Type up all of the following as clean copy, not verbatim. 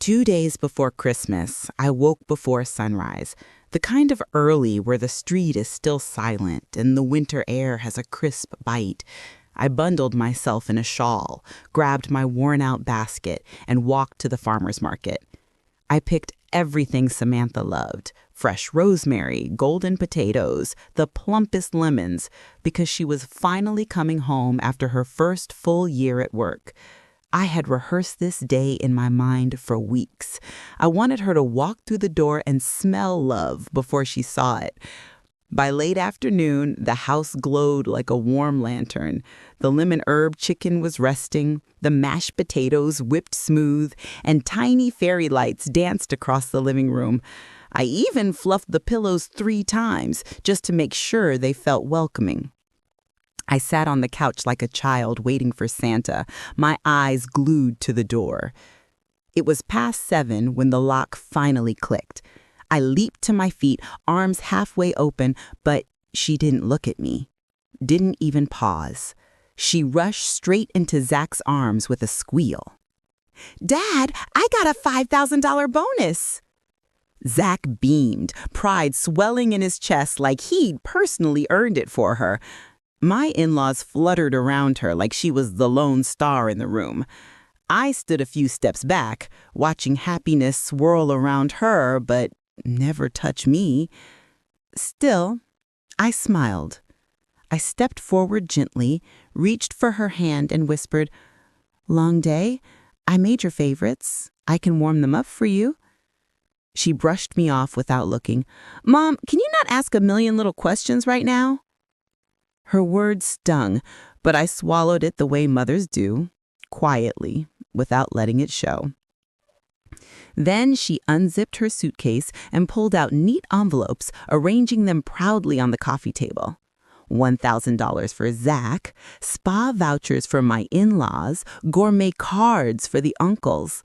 2 days before Christmas, I woke before sunrise, the kind of early where the street is still silent and the winter air has a crisp bite. I bundled myself in a shawl, grabbed my worn-out basket, and walked to the farmer's market. I picked everything Samantha loved: fresh rosemary, golden potatoes, the plumpest lemons, because she was finally coming home after her first full year at work. I had rehearsed this day in my mind for weeks. I wanted her to walk through the door and smell love before she saw it. By late afternoon, the house glowed like a warm lantern. The lemon herb chicken was resting, the mashed potatoes whipped smooth, and tiny fairy lights danced across the living room. I even fluffed the pillows 3 times just to make sure they felt welcoming. I sat on the couch like a child waiting for Santa, my eyes glued to the door. It was past 7 when the lock finally clicked. I leaped to my feet, arms halfway open, but she didn't look at me, didn't even pause. She rushed straight into Zach's arms with a squeal. "Dad, I got a $5,000 bonus!" Zach beamed, pride swelling in his chest like he'd personally earned it for her. My in-laws fluttered around her like she was the lone star in the room. I stood a few steps back, watching happiness swirl around her, but never touch me. Still, I smiled. I stepped forward gently, reached for her hand, and whispered, "Long day? I made your favorites. I can warm them up for you." She brushed me off without looking. "Mom, can you not ask a million little questions right now?" Her words stung, but I swallowed it the way mothers do, quietly, without letting it show. Then she unzipped her suitcase and pulled out neat envelopes, arranging them proudly on the coffee table. $1,000 for Zach, spa vouchers for my in-laws, gourmet cards for the uncles.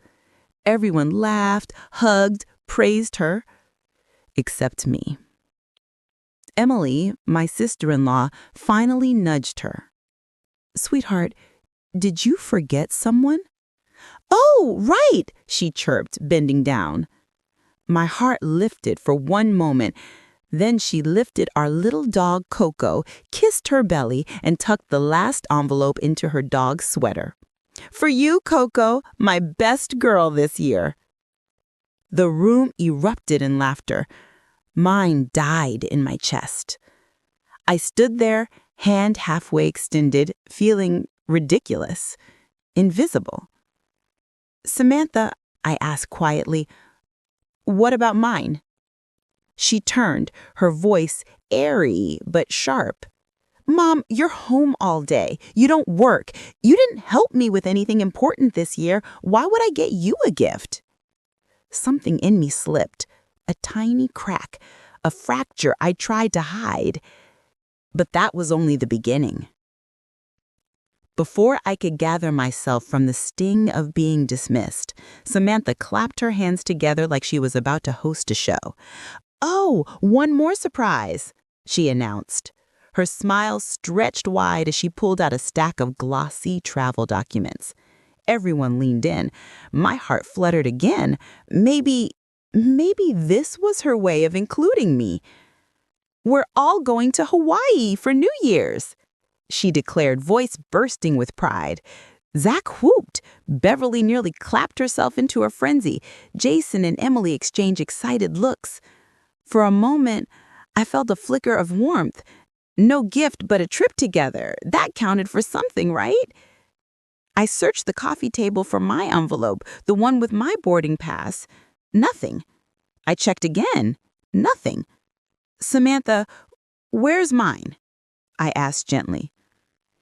Everyone laughed, hugged, praised her, except me. Emily, my sister-in-law, finally nudged her. "Sweetheart, did you forget someone?" "Oh, right," she chirped, bending down. My heart lifted for one moment. Then she lifted our little dog, Coco, kissed her belly, and tucked the last envelope into her dog's sweater. "For you, Coco, my best girl this year." The room erupted in laughter. Mine died in my chest. I stood there, hand halfway extended, feeling ridiculous, invisible. "Samantha," I asked quietly, "what about mine?" She turned, her voice airy but sharp. "Mom, you're home all day. You don't work. You didn't help me with anything important this year. Why would I get you a gift?" Something in me slipped, a tiny crack, a fracture I tried to hide. But that was only the beginning. Before I could gather myself from the sting of being dismissed, Samantha clapped her hands together like she was about to host a show. "Oh, one more surprise," she announced. Her smile stretched wide as she pulled out a stack of glossy travel documents. Everyone leaned in. My heart fluttered again. Maybe this was her way of including me. "We're all going to Hawaii for New Year's," she declared, voice bursting with pride. Zach whooped. Beverly nearly clapped herself into a frenzy. Jason and Emily exchanged excited looks. For a moment, I felt a flicker of warmth. No gift, but a trip together. That counted for something, right? I searched the coffee table for my envelope, the one with my boarding pass. Nothing. I checked again. Nothing. "Samantha, where's mine?" I asked gently.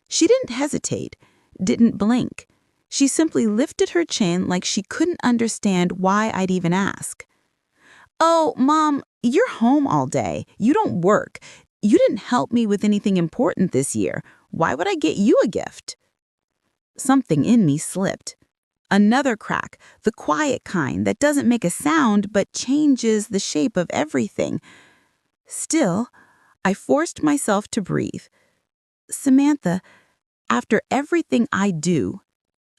She didn't hesitate, didn't blink. She simply lifted her chin like she couldn't understand why I'd even ask. "Oh, Mom, you're home all day. You don't work. You didn't help me with anything important this year. Why would I get you a gift?" Something in me slipped. Another crack, the quiet kind that doesn't make a sound but changes the shape of everything. Still, I forced myself to breathe. "Samantha, after everything I do,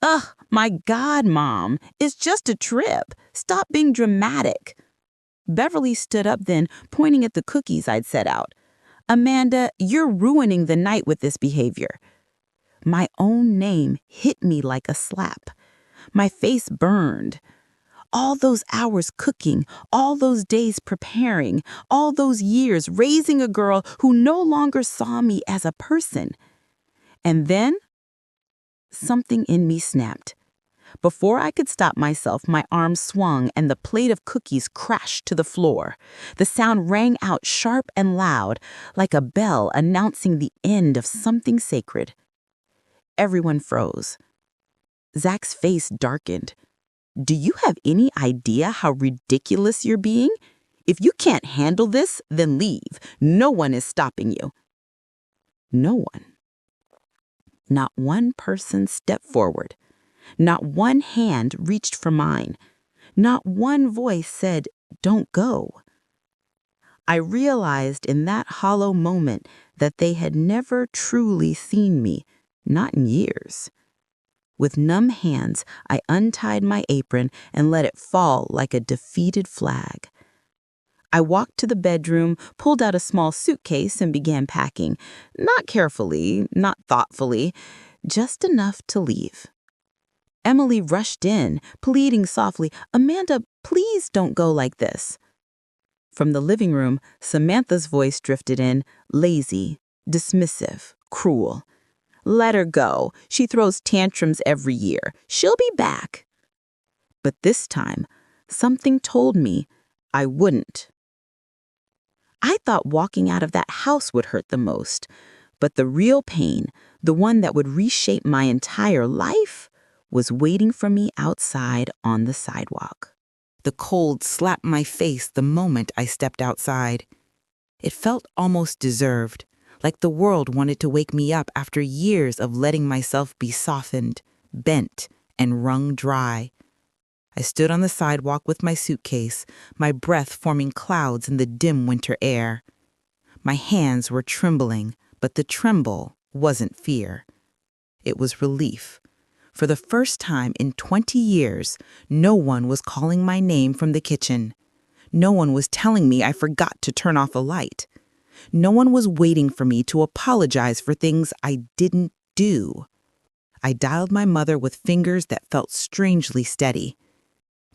Ugh, my God, Mom, it's just a trip. Stop being dramatic. Beverly stood up then, pointing at the cookies I'd set out. Amanda, you're ruining the night with this behavior. My own name hit me like a slap. My face burned. All those hours cooking, all those days preparing, all those years raising a girl who no longer saw me as a person. And then, something in me snapped. Before I could stop myself, my arm swung and the plate of cookies crashed to the floor. The sound rang out sharp and loud, like a bell announcing the end of something sacred. Everyone froze. Zach's face darkened. Do you have any idea how ridiculous you're being? If you can't handle this, then leave. No one is stopping you. No one. Not one person stepped forward. Not one hand reached for mine. Not one voice said, "Don't go." I realized in that hollow moment that they had never truly seen me, not in years. With numb hands, I untied my apron and let it fall like a defeated flag. I walked to the bedroom, pulled out a small suitcase, and began packing. Not carefully, not thoughtfully, just enough to leave. Emily rushed in, pleading softly, "Amanda, please don't go like this." From the living room, Samantha's voice drifted in, lazy, dismissive, cruel. "Let her go. She throws tantrums every year. She'll be back." But this time, something told me I wouldn't. I thought walking out of that house would hurt the most, but the real pain, the one that would reshape my entire life, was waiting for me outside on the sidewalk. The cold slapped my face the moment I stepped outside. It felt almost deserved, like the world wanted to wake me up after years of letting myself be softened, bent, and wrung dry. I stood on the sidewalk with my suitcase, my breath forming clouds in the dim winter air. My hands were trembling, but the tremble wasn't fear. It was relief. For the first time in 20 years, no one was calling my name from the kitchen. No one was telling me I forgot to turn off a light. No one was waiting for me to apologize for things I didn't do. I dialed my mother with fingers that felt strangely steady.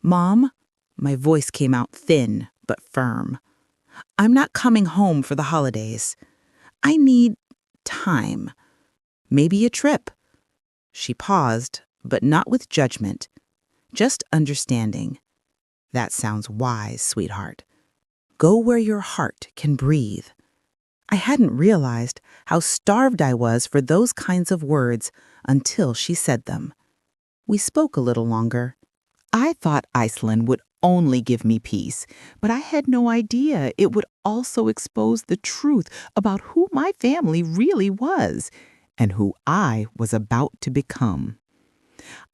"Mom," my voice came out thin but firm. "I'm not coming home for the holidays. I need time. Maybe a trip." She paused, but not with judgment, just understanding. "That sounds wise, sweetheart. Go where your heart can breathe." I hadn't realized how starved I was for those kinds of words until she said them. We spoke a little longer. I thought Iceland would only give me peace, but I had no idea it would also expose the truth about who my family really was and who I was about to become.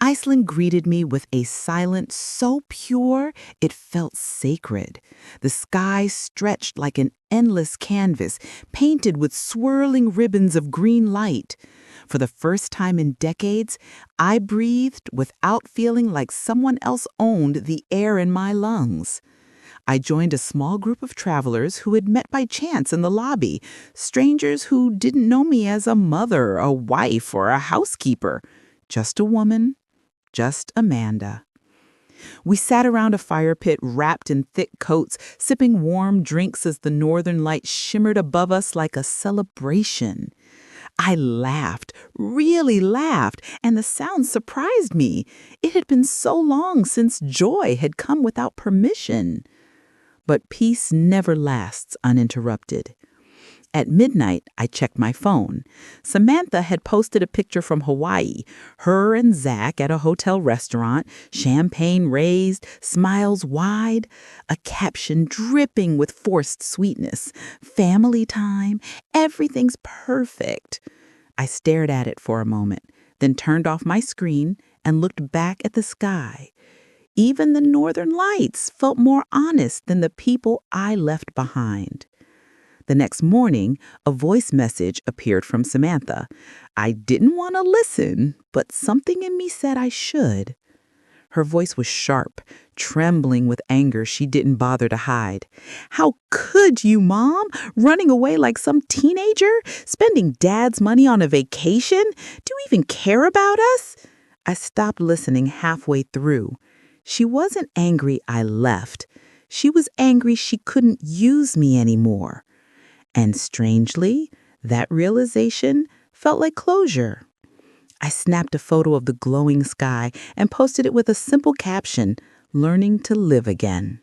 Iceland greeted me with a silence so pure it felt sacred. The sky stretched like an endless canvas, painted with swirling ribbons of green light. For the first time in decades, I breathed without feeling like someone else owned the air in my lungs. I joined a small group of travelers who had met by chance in the lobby, strangers who didn't know me as a mother, a wife, or a housekeeper. Just a woman, just Amanda. We sat around a fire pit wrapped in thick coats, sipping warm drinks as the northern light shimmered above us like a celebration. I laughed, really laughed, and the sound surprised me. It had been so long since joy had come without permission. But peace never lasts uninterrupted. At midnight, I checked my phone. Samantha had posted a picture from Hawaii, her and Zach at a hotel restaurant, champagne raised, smiles wide, a caption dripping with forced sweetness. Family time, everything's perfect. I stared at it for a moment, then turned off my screen and looked back at the sky. Even the northern lights felt more honest than the people I left behind. The next morning, a voice message appeared from Samantha. I didn't want to listen, but something in me said I should. Her voice was sharp, trembling with anger she didn't bother to hide. How could you, Mom? Running away like some teenager? Spending Dad's money on a vacation? Do you even care about us? I stopped listening halfway through. She wasn't angry I left. She was angry she couldn't use me anymore. And strangely, that realization felt like closure. I snapped a photo of the glowing sky and posted it with a simple caption, "Learning to live again."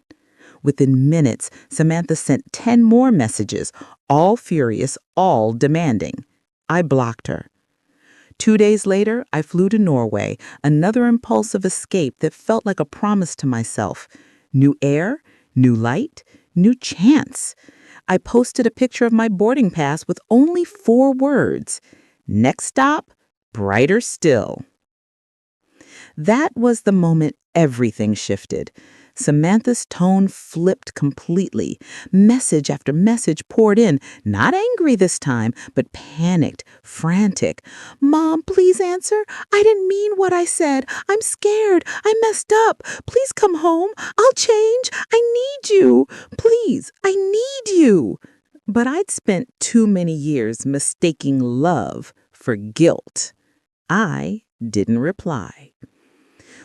Within minutes, Samantha sent 10 more messages, all furious, all demanding. I blocked her. 2 days later, I flew to Norway, another impulsive escape that felt like a promise to myself. New air, new light, new chance. I posted a picture of my boarding pass with only 4 words. Next stop, brighter still. That was the moment everything shifted. Samantha's tone flipped completely. Message after message poured in, not angry this time, but panicked, frantic. "Mom, please answer. I didn't mean what I said. I'm scared. I messed up. Please come home. I'll change. I need you. Please, I need you." But I'd spent too many years mistaking love for guilt. I didn't reply.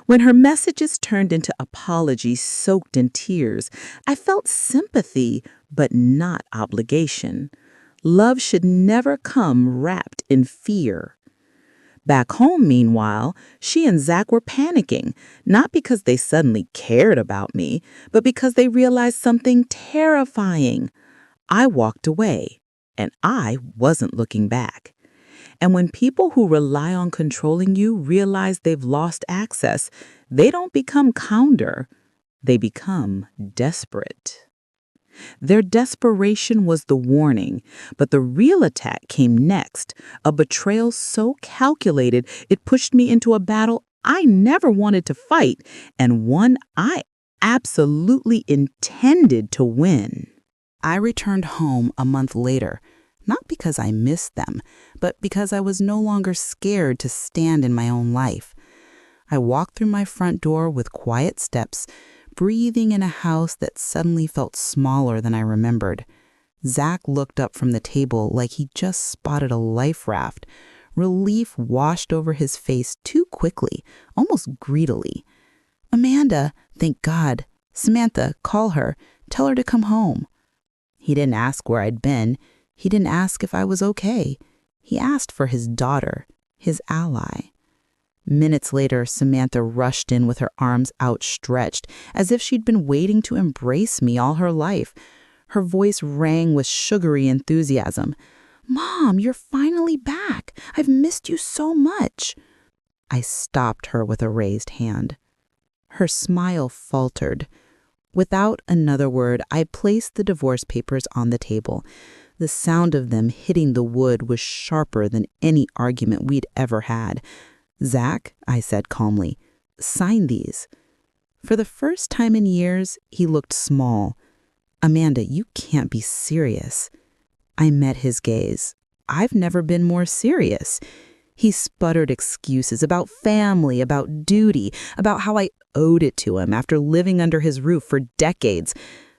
When her messages turned into apologies soaked in tears, I felt sympathy, but not obligation. Love should never come wrapped in fear. Back home, meanwhile, she and Zach were panicking, not because they suddenly cared about me, but because they realized something terrifying. I walked away, and I wasn't looking back. And when people who rely on controlling you realize they've lost access, they don't become kinder, they become desperate. Their desperation was the warning, but the real attack came next, a betrayal so calculated it pushed me into a battle I never wanted to fight, and one I absolutely intended to win. I returned home a month later, not because I missed them, but because I was no longer scared to stand in my own life. I walked through my front door with quiet steps, breathing in a house that suddenly felt smaller than I remembered. Zach looked up from the table like he just spotted a life raft. Relief washed over his face too quickly, almost greedily. "Amanda, thank God. Samantha, call her. Tell her to come home." He didn't ask where I'd been. He didn't ask if I was okay. He asked for his daughter, his ally. Minutes later, Samantha rushed in with her arms outstretched, as if she'd been waiting to embrace me all her life. Her voice rang with sugary enthusiasm. "Mom, you're finally back. I've missed you so much." I stopped her with a raised hand. Her smile faltered. Without another word, I placed the divorce papers on the table. The sound of them hitting the wood was sharper than any argument we'd ever had. "Zach," I said calmly, "sign these." For the first time in years, he looked small. "Amanda, you can't be serious." I met his gaze. "I've never been more serious." He sputtered excuses about family, about duty, about how I owed it to him after living under his roof for decades.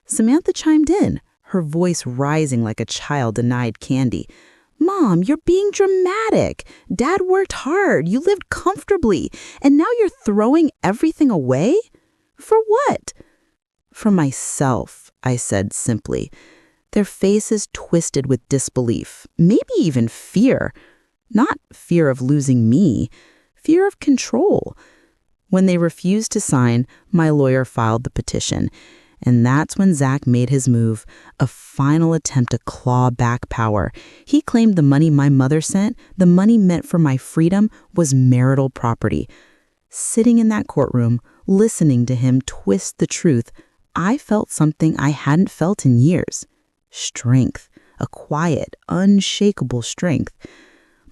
Samantha chimed in, her voice rising like a child denied candy. "Mom, you're being dramatic. Dad worked hard. You lived comfortably. And now you're throwing everything away? For what?" "For myself," I said simply. Their faces twisted with disbelief, maybe even fear. Not fear of losing me, fear of control. When they refused to sign, my lawyer filed the petition. And that's when Zach made his move, a final attempt to claw back power. He claimed the money my mother sent, the money meant for my freedom, was marital property. Sitting in that courtroom, listening to him twist the truth, I felt something I hadn't felt in years. Strength, a quiet, unshakable strength.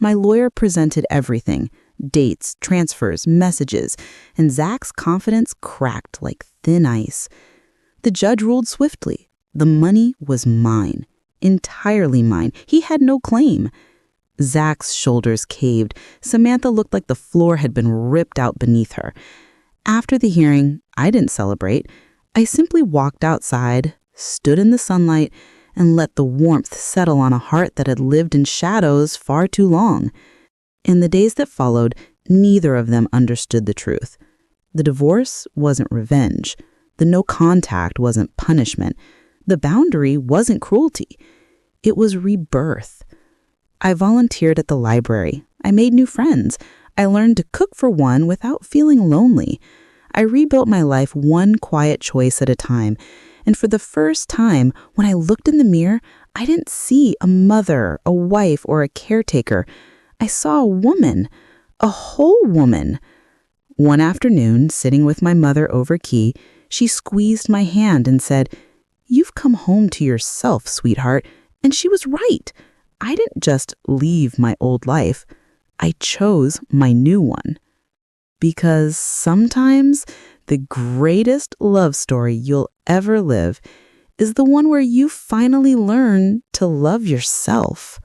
My lawyer presented everything, dates, transfers, messages, and Zach's confidence cracked like thin ice. The judge ruled swiftly. The money was mine. entirely mine. He had no claim. Zach's shoulders caved. Samantha looked like the floor had been ripped out beneath her. After the hearing, I didn't celebrate. I simply walked outside, stood in the sunlight, and let the warmth settle on a heart that had lived in shadows far too long. In the days that followed, neither of them understood the truth. The divorce wasn't revenge. The no contact wasn't punishment. The boundary wasn't cruelty. It was rebirth. I volunteered at the library. I made new friends. I learned to cook for one without feeling lonely. I rebuilt my life one quiet choice at a time. And for the first time, when I looked in the mirror, I didn't see a mother, a wife, or a caretaker. I saw a woman, a whole woman. One afternoon, sitting with my mother over key, she squeezed my hand and said, "You've come home to yourself, sweetheart." And she was right. I didn't just leave my old life. I chose my new one. Because sometimes the greatest love story you'll ever live is the one where you finally learn to love yourself.